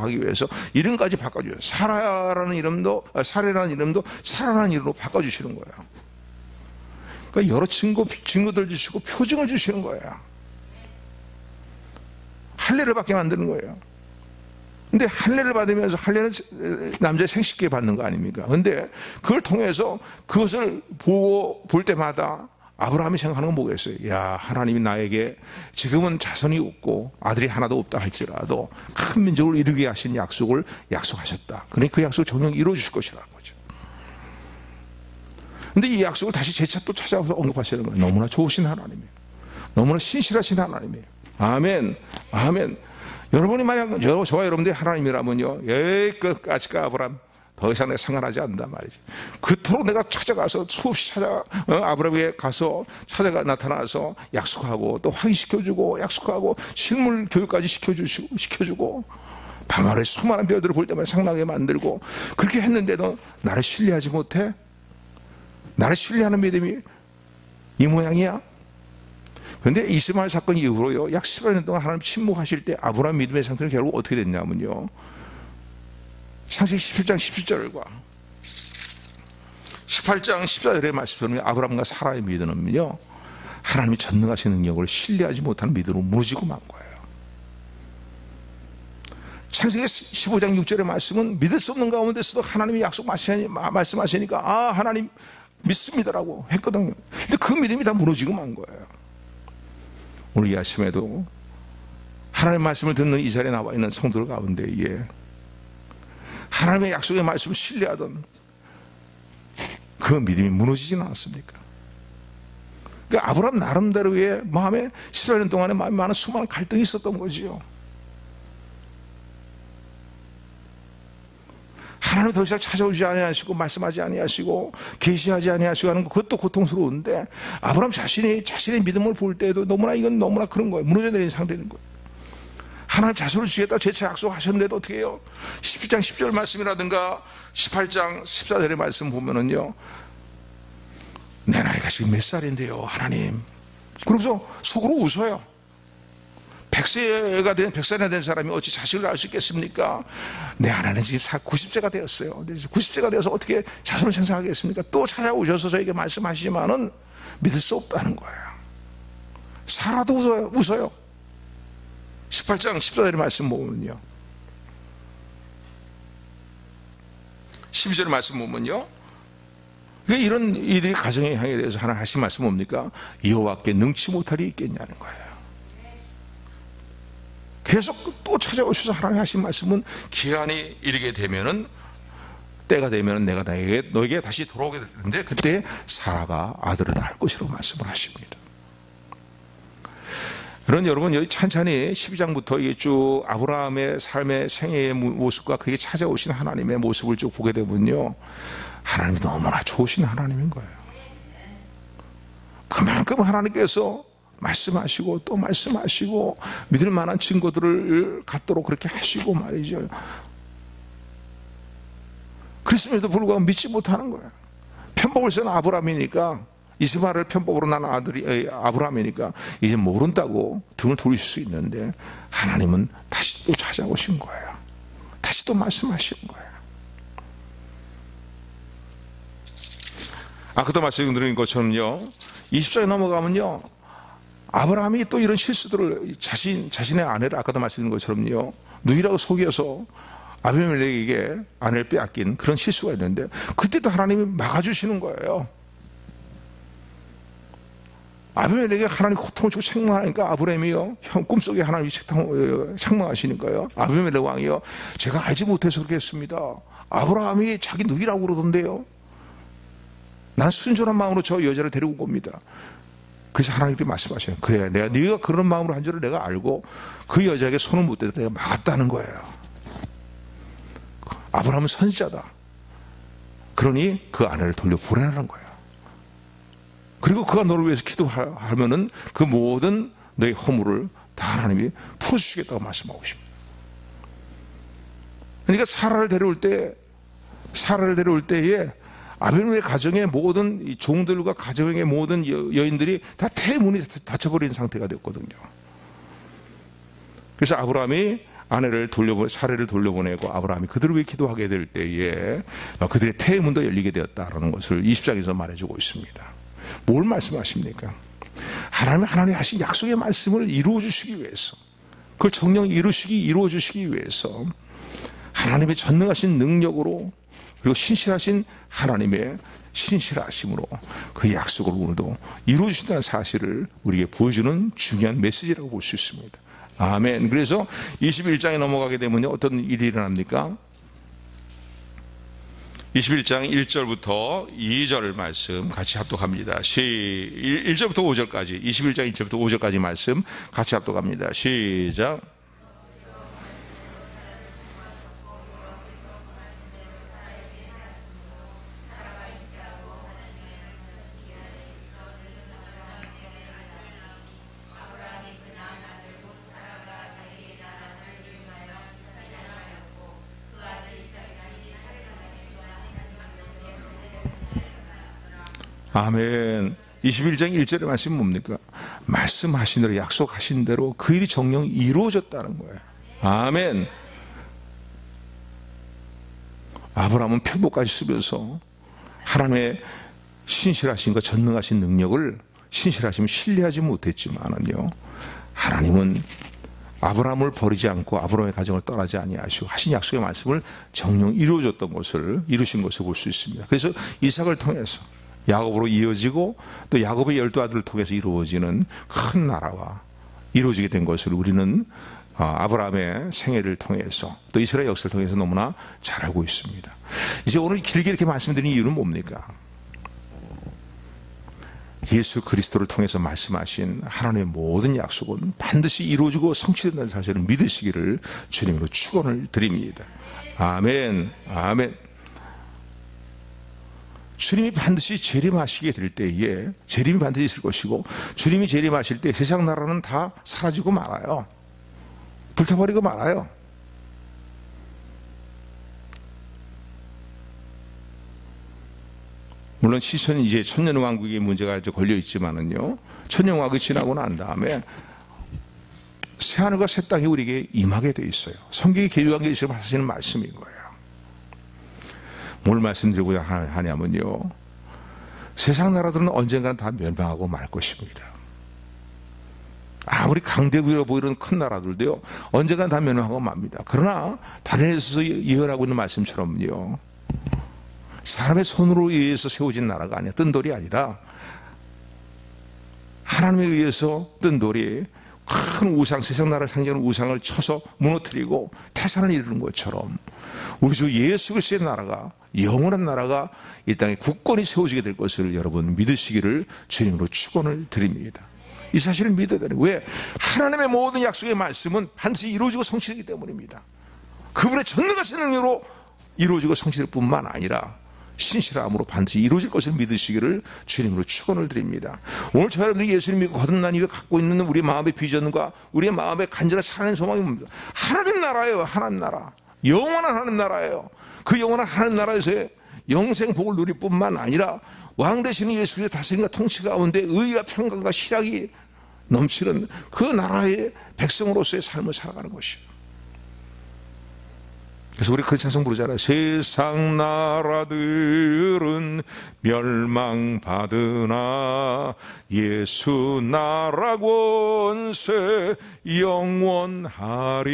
하기 위해서 이름까지 바꿔줘요. 사라라는 이름도 사라라는 이름으로 바꿔주시는 거예요. 그러니까 여러 증거들 주시고 표징을 주시는 거예요. 할례를 받게 만드는 거예요. 근데 할례를 받으면서, 할례는 남자의 생식기에 받는 거 아닙니까? 근데 그걸 통해서 그것을 볼 때마다 아브라함이 생각하는 건 뭐겠어요? 야, 하나님이 나에게 지금은 자손이 없고 아들이 하나도 없다 할지라도 큰 민족을 이루게 하신 약속을 약속하셨다. 그러니까 그 약속을 정녕 이루어 주실 것이라는 거죠. 근데 이 약속을 다시 재차 또 찾아와서 언급하시는 거예요. 너무나 좋으신 하나님이에요. 너무나 신실하신 하나님이에요. 아멘, 아멘. 여러분이 만약 저와 여러분들이 하나님이라면요, 끝까지 아브라함 더 이상 내가 상관하지 않는단 말이지. 그토록 내가 찾아가서 수없이 아브라함에게 가서 나타나서 약속하고 또 확인시켜주고 약속하고 실물 교육까지 시켜주고 밤하루에 수많은 별들을 볼 때마다 상나게 만들고 그렇게 했는데도 나를 신뢰하지 못해? 나를 신뢰하는 믿음이 이 모양이야? 그런데 이스마엘 사건 이후로요, 약 10여 년 동안 하나님 침묵하실 때 아브라함 믿음의 상태는 결국 어떻게 됐냐면요, 창세기 17장 17절과 18장 14절의 말씀처럼 아브라함과 사라의 믿음은요, 하나님이 전능하신 능력을 신뢰하지 못하는 믿음으로 무너지고 만 거예요. 창세기 15장 6절의 말씀은 믿을 수 없는 가운데서도 하나님이 약속 말씀하시니까 아, 하나님 믿습니다라고 했거든요. 근데 그 믿음이 다 무너지고 만 거예요. 오늘 이 아침에도 하나님의 말씀을 듣는 이 자리에 나와 있는 성도들 가운데에 하나님의 약속의 말씀을 신뢰하던 그 믿음이 무너지지는 않았습니까? 그러니까 아브라함 나름대로의 마음에 18년 동안에 마음에 많은 수많은 갈등이 있었던 거지요. 하나님 더 이상 찾아오지 아니하시고 말씀하지 아니하시고 계시하지 아니하시고 하는 것, 그것도 고통스러운데 아브라함 자신의 믿음을 볼 때에도 이건 너무나 그런 거예요. 무너져 내리는 상태인 거예요. 하나님 자손을 주겠다 재차 약속하셨는데도 어떻게 해요? 17장 10절 말씀이라든가 18장 14절의 말씀 보면은요, 내 나이가 지금 몇 살인데요, 하나님. 그러면서 속으로 웃어요. 100살이나 된 사람이 어찌 자식을 낳을 수 있겠습니까? 내 하나는 지금 90세가 되었어요. 90세가 되어서 어떻게 자손을 생산하겠습니까? 또 찾아오셔서 저에게 말씀하시지만은 믿을 수 없다는 거예요. 사라도 웃어요. 18장 14절의 말씀 보면요, 12절의 말씀 보면요, 이런 이들이 가정의 향에 대해서 하나 하신 말씀 뭡니까? 여호와께 능치 못할 일이 있겠냐는 거예요. 계속 또 찾아오셔서 하나님 하신 말씀은 기한이 이르게 되면은, 때가 되면은 내가 너에게 다시 돌아오게 될 텐데 그때 사라가 아들을 낳을 것이라고 말씀을 하십니다. 그런 여러분, 여기 찬찬히 12장부터 이게 쭉 아브라함의 삶의 생애의 모습과 그게 찾아오신 하나님의 모습을 쭉 보게 되면요, 하나님이 너무나 좋으신 하나님인 거예요. 그만큼 하나님께서 말씀하시고 또 말씀하시고 믿을 만한 증거들을 갖도록 그렇게 하시고 말이죠. 그랬음에도 불구하고 믿지 못하는 거예요. 편법을 쓴 아브라함이니까, 이스마엘을 편법으로 낳은 아들이 아브라함이니까 이제 모른다고 등을 돌리실 수 있는데 하나님은 다시 또 찾아오신 거예요. 다시 또 말씀하시는 거예요. 아까도 말씀드린 것처럼요, 20장에 넘어가면요, 아브라함이 또 이런 실수들을 자신의 아내를 아까도 말씀드린 것처럼요, 누이라고 속여서 아비멜렉에게 아내를 빼앗긴 그런 실수가 있는데 그때도 하나님이 막아주시는 거예요. 아비멜렉에게 하나님 고통을 주고 책망하니까 아브라함이요, 꿈속에 하나님이 책망하시니까요, 아비멜렉 왕이요, 제가 알지 못해서 그렇겠습니다. 아브라함이 자기 누이라고 그러던데요. 나는 순전한 마음으로 저 여자를 데리고 온 겁니다. 그래서 하나님께서 말씀하셔요. 그래, 네가 그런 마음으로 한 줄을 내가 알고 그 여자에게 손을 못 대서 내가 막았다는 거예요. 아브라함은 선지자다. 그러니 그 아내를 돌려보내라는 거예요. 그리고 그가 너를 위해서 기도하면은 그 모든 너의 허물을 다 하나님이 풀어주시겠다고 말씀하고 있습니다. 그러니까 사라를 데려올 때에 아비노의 가정의 모든 이 종들과 가정의 모든 여인들이 다 태문이 닫혀버린 상태가 됐거든요. 그래서 아브라함이 사례를 돌려보내고 아브라함이 그들을 위해 기도하게 될 때에 그들의 태문도 열리게 되었다라는 것을 20장에서 말해주고 있습니다. 뭘 말씀하십니까? 하나님이 하신 약속의 말씀을 이루어주시기 위해서, 그걸 정령 이루어주시기 위해서 하나님의 전능하신 능력으로, 그리고 신실하신 하나님의 신실하심으로 그 약속을 오늘도 이루어주신다는 사실을 우리에게 보여주는 중요한 메시지라고 볼 수 있습니다. 아멘. 그래서 21장에 넘어가게 되면 어떤 일이 일어납니까? 21장 1절부터 2절 말씀 같이 합독합니다. 1절부터 5절까지, 21장 1절부터 5절까지 말씀 같이 합독합니다. 시작. 아멘. 21장 1절의 말씀은 뭡니까? 말씀하신 대로, 약속하신 대로 그 일이 정령 이루어졌다는 거예요. 아멘. 아브라함은 편복까지 쓰면서 하나님의 신실하신과 전능하신 능력을, 신실하심을 신뢰하지 못했지만은요, 하나님은 아브라함을 버리지 않고 아브라함의 가정을 떠나지 아니하시고 하신 약속의 말씀을 정령 이루신 것을 볼 수 있습니다. 그래서 이삭을 통해서 야곱으로 이어지고 또 야곱의 12아들을 통해서 이루어지는 큰 나라와 이루어지게 된 것을 우리는 아브라함의 생애를 통해서 또 이스라엘 역사를 통해서 너무나 잘 알고 있습니다. 이제 오늘 길게 이렇게 말씀드린 이유는 뭡니까? 예수 그리스도를 통해서 말씀하신 하나님의 모든 약속은 반드시 이루어지고 성취된다는 사실을 믿으시기를 주님으로 축원을 드립니다. 아멘. 아멘. 주님이 반드시 재림하시게 될 때에, 재림이 반드시 있을 것이고, 주님이 재림하실 때 세상 나라는 다 사라지고 말아요. 불타버리고 말아요. 물론 시선이 이제 천년왕국의 문제가 이제 걸려 있지만은요, 천년왕국이 지나고 난 다음에 새하늘과 새 땅이 우리에게 임하게 돼 있어요. 성경이 계획한 게 지금 하시는 말씀인 거예요. 뭘 말씀드리고자 하냐면요, 세상 나라들은 언젠가는 다 멸망하고 말 것입니다. 아무리 강대국이라 보이는 큰 나라들도요, 언젠가는 다 멸망하고 맙니다. 그러나 다니엘서에서 예언하고 있는 말씀처럼요, 사람의 손으로 의해서 세워진 나라가 아니야, 뜬 돌이 아니라 하나님에 의해서 뜬 돌이 큰 우상, 세상 나라를 상징하는 우상을 쳐서 무너뜨리고 태산을 이루는 것처럼 우리 주 예수 그리스도의 나라가, 영원한 나라가 이 땅에 굳건히 세워지게 될 것을 여러분 믿으시기를 주님으로 축원을 드립니다. 이 사실을 믿어야 되는 거예요. 왜? 하나님의 모든 약속의 말씀은 반드시 이루어지고 성취되기 때문입니다. 그분의 전능하신 능력으로 이루어지고 성취될 뿐만 아니라 신실함으로 반드시 이루어질 것을 믿으시기를 주님으로 축원을 드립니다. 오늘 저 여러분들이 예수님 믿고 거듭난 이후에 갖고 있는 우리의 마음의 비전과 우리의 마음의 간절한 살아낸 소망이 뭡니까? 하나님 나라예요. 하나님 나라. 영원한 하나님 나라예요. 그 영원한 하나님 나라에서의 영생 복을 누릴 뿐만 아니라 왕 되시는 예수 그리스도의 다스림과 통치 가운데 의와 평강과 희락이 넘치는 그 나라의 백성으로서의 삶을 살아가는 것이에요. 그래서 우리 그 찬송 부르잖아요. 세상 나라들은 멸망받으나 예수 나라 권세 영원하리라.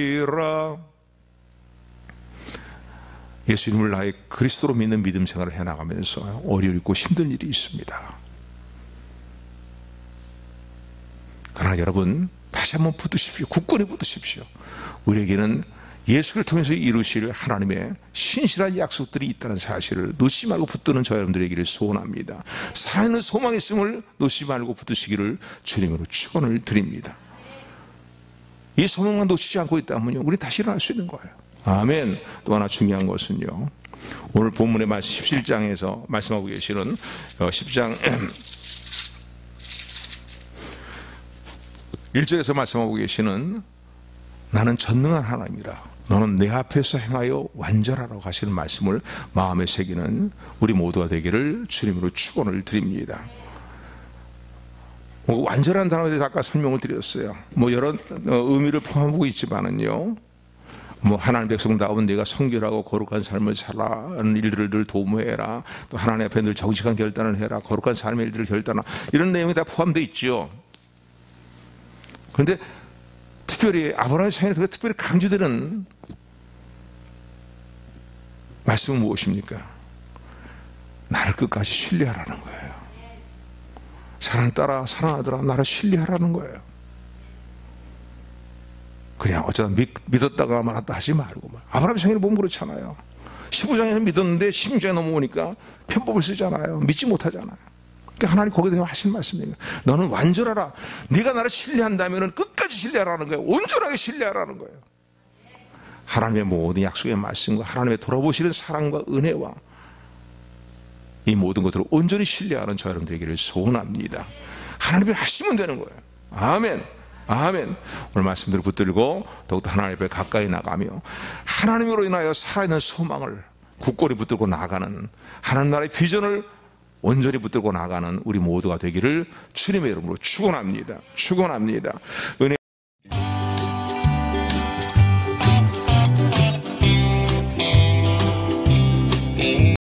예수님을 나의 그리스도로 믿는 믿음 생활을 해나가면서 어려울고 힘든 일이 있습니다. 그러나 여러분 다시 한번 붙으십시오. 굳건히 붙으십시오. 우리에게는 예수를 통해서 이루실 하나님의 신실한 약속들이 있다는 사실을 놓지 말고 붙드는 저 여러분들에게를 소원합니다. 살아있는 소망이 있음을 놓지 말고 붙드시기를 주님으로 축원을 드립니다. 이 소망만 놓치지 않고 있다면요, 우리 다시 일어날 수 있는 거예요. 아멘. 또 하나 중요한 것은요, 오늘 본문의 말씀 17장에서 말씀하고 계시는 10장 1절에서 말씀하고 계시는 나는 전능한 하나님이라 너는 내 앞에서 행하여 완전하라고 하시는 말씀을 마음에 새기는 우리 모두가 되기를 주님으로 축원을 드립니다. 완전한 단어에 대해서 아까 설명을 드렸어요. 여러 의미를 포함하고 있지만은요, 하나님 백성다운 내가 성결하고 거룩한 삶을 살아라는 일들을 늘 도모해라, 또 하나님 앞에 늘 정직한 결단을 해라, 거룩한 삶의 일들을 결단하라, 이런 내용이 다 포함되어 있죠. 그런데 특별히 아브라함의 생애에 특별히 강조되는 말씀은 무엇입니까? 나를 끝까지 신뢰하라는 거예요. 사랑 따라 사랑하더라, 나를 신뢰하라는 거예요. 그냥 어쩌다 믿었다가 말았다 하지 말고. 아브라함의 생애를 보면 그렇잖아요. 15장에서 믿었는데 16장에 넘어오니까 편법을 쓰잖아요. 믿지 못하잖아요. 그러니까 하나님 거기에 대해 하시는 말씀이에요. 너는 완전하라. 네가 나를 신뢰한다면 끝까지 신뢰하라는 거예요. 온전하게 신뢰하라는 거예요. 하나님의 모든 약속의 말씀과 하나님의 돌아보시는 사랑과 은혜와 이 모든 것들을 온전히 신뢰하는 저 여러분들에게를 소원합니다. 하나님이 하시면 되는 거예요. 아멘. 아멘. 오늘 말씀들을 붙들고 더욱더 하나님 앞에 가까이 나가며 하나님으로 인하여 살아있는 소망을 굳건히 붙들고 나가는, 하나님 나라의 비전을 온전히 붙들고 나가는 우리 모두가 되기를 주님의 이름으로 축원합니다. 축원합니다. 은혜